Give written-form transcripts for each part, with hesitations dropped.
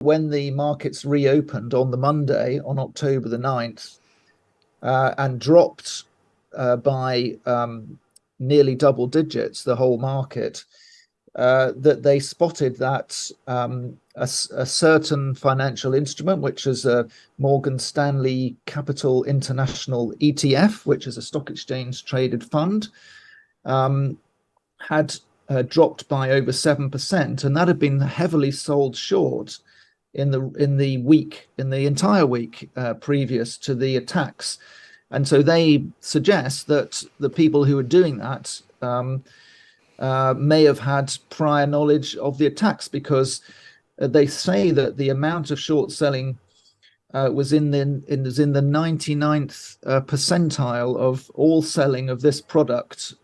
When the markets reopened on the Monday, on October the 9th, and dropped by nearly double digits, the whole market, that they spotted that a certain financial instrument, which is a Morgan Stanley Capital International ETF, which is a stock exchange traded fund, had dropped by over 7%, and that had been heavily sold short in the entire week previous to the attacks. And so they suggest that the people who are doing that may have had prior knowledge of the attacks, because they say that the amount of short selling was in the 99th percentile of all selling of this product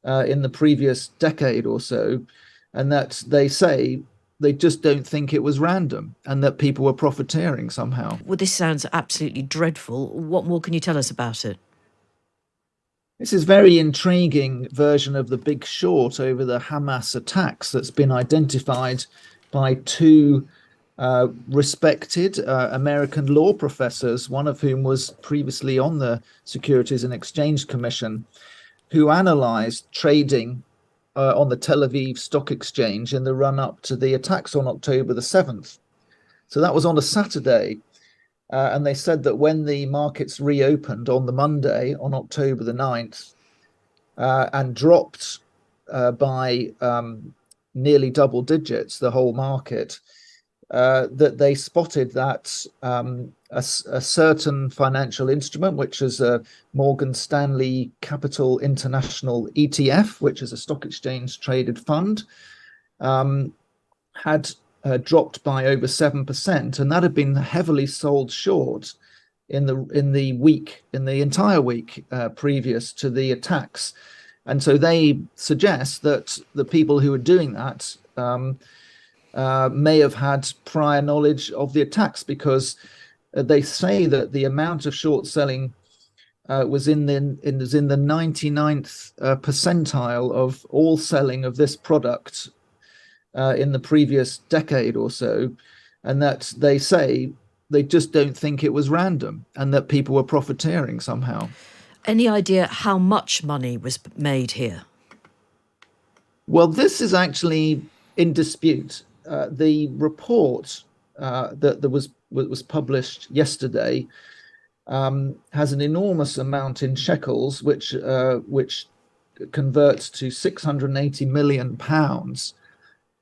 in the previous decade or so, and that they say they just don't think it was random and that people were profiteering somehow. Well, this sounds absolutely dreadful. What more can you tell us about it? This is a very intriguing version of the Big Short over the Hamas attacks that's been identified by two respected American law professors, one of whom was previously on the Securities and Exchange Commission, who analyzed trading on the Tel Aviv Stock Exchange in the run-up to the attacks on October the 7th. So that was on a Saturday. And they said that when the markets reopened on the Monday, on October the 9th, and dropped by nearly double digits, the whole market, that they spotted that a certain financial instrument, which is a Morgan Stanley Capital International ETF, which is a stock exchange traded fund, had dropped by over 7%, and that had been heavily sold short in the entire week previous to the attacks. And so they suggest that the people who are doing that may have had prior knowledge of the attacks, because they say that the amount of short selling was in the 99th percentile of all selling of this product in the previous decade or so, and that they say they just don't think it was random and that people were profiteering somehow. Any idea how much money was made here? Well, this is actually in dispute. The report that was published yesterday has an enormous amount in shekels, which converts to £680 million.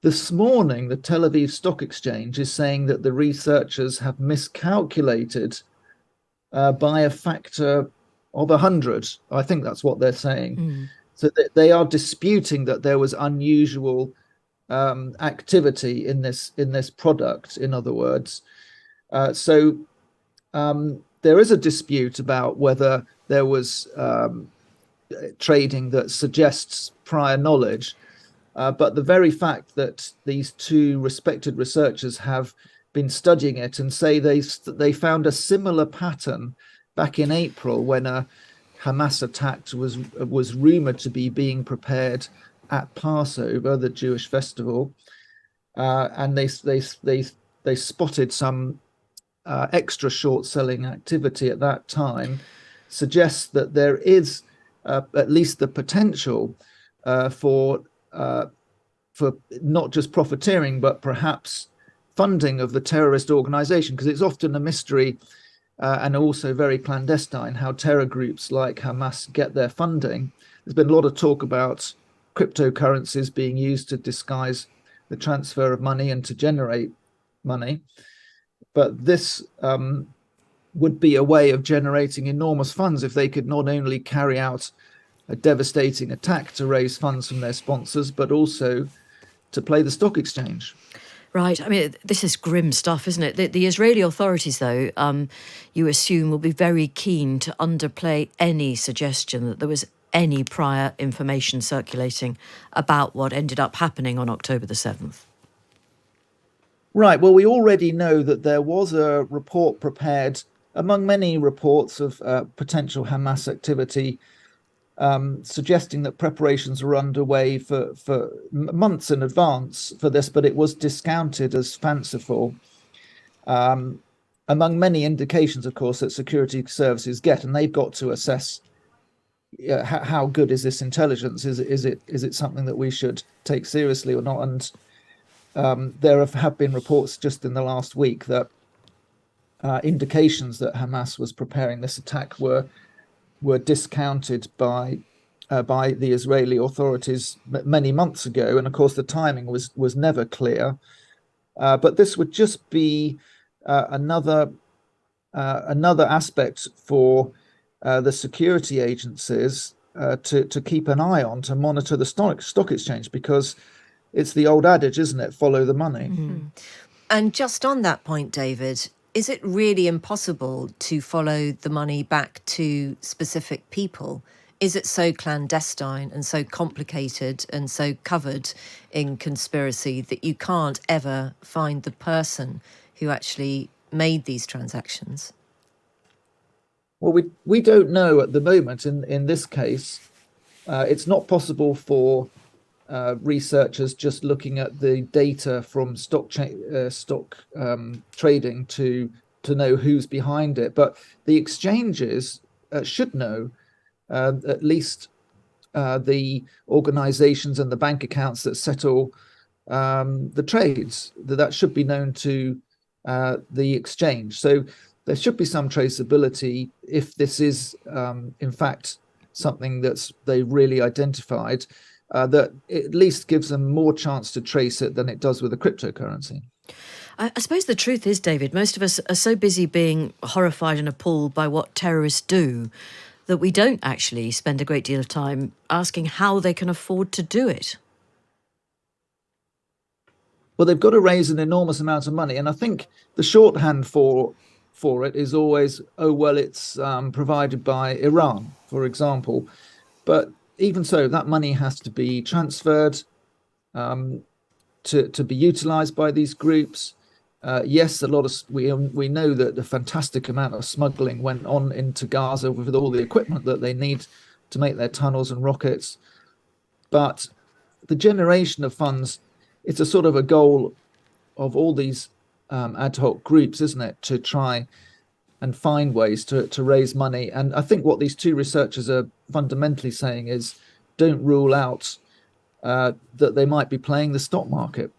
This morning, the Tel Aviv Stock Exchange is saying that the researchers have miscalculated by a factor of 100. I think that's what they're saying. So they are disputing that there was unusual activity in this product, in other words. So there is a dispute about whether there was trading that suggests prior knowledge. But the very fact that these two respected researchers have been studying it and say they found a similar pattern back in April, when a Hamas attack was rumored to be being prepared at Passover, the Jewish festival, and they spotted some extra short selling activity at that time, suggests that there is at least the potential for not just profiteering, but perhaps funding of the terrorist organization, because it's often a mystery and also very clandestine how terror groups like Hamas get their funding. There's been a lot of talk about cryptocurrencies being used to disguise the transfer of money and to generate money. But this would be a way of generating enormous funds if they could not only carry out a devastating attack to raise funds from their sponsors, but also to play the stock exchange. Right. I mean, this is grim stuff, isn't it? The Israeli authorities, though, you assume, will be very keen to underplay any suggestion that there was any prior information circulating about what ended up happening on October the 7th. Right. Well, we already know that there was a report prepared, among many reports of potential Hamas activity, suggesting that preparations were underway for months in advance for this, but it was discounted as fanciful. among many indications, of course, that security services get, and they've got to assess how good is this intelligence? Is it something that we should take seriously or not? And there have been reports just in the last week that indications that Hamas was preparing this attack were discounted by the Israeli authorities many months ago, and of course the timing was never clear. But this would just be another aspect for the security agencies to keep an eye on, to monitor the stock exchange, because it's the old adage, isn't it? Follow the money. Mm. And just on that point, David, is it really impossible to follow the money back to specific people? Is it so clandestine and so complicated and so covered in conspiracy that you can't ever find the person who actually made these transactions? Well, we don't know at the moment. In this case, it's not possible for researchers just looking at the data from stock trading to know who's behind it. But the exchanges should know at least the organizations and the bank accounts that settle the trades. That should be known to the exchange. So there should be some traceability if this is in fact something that's they really identified. That at least gives them more chance to trace it than it does with a cryptocurrency. I suppose the truth is, David, most of us are so busy being horrified and appalled by what terrorists do that we don't actually spend a great deal of time asking how they can afford to do it. Well, they've got to raise an enormous amount of money, and I think the shorthand for it is always, oh well, it's provided by Iran, for example. But even so, that money has to be transferred to be utilized by these groups. Yes, a lot of we know that a fantastic amount of smuggling went on into Gaza with all the equipment that they need to make their tunnels and rockets. But the generation of funds, it's a sort of a goal of all these ad hoc groups, isn't it, to try and find ways to raise money. And I think what these two researchers are fundamentally saying is, don't rule out that they might be playing the stock market.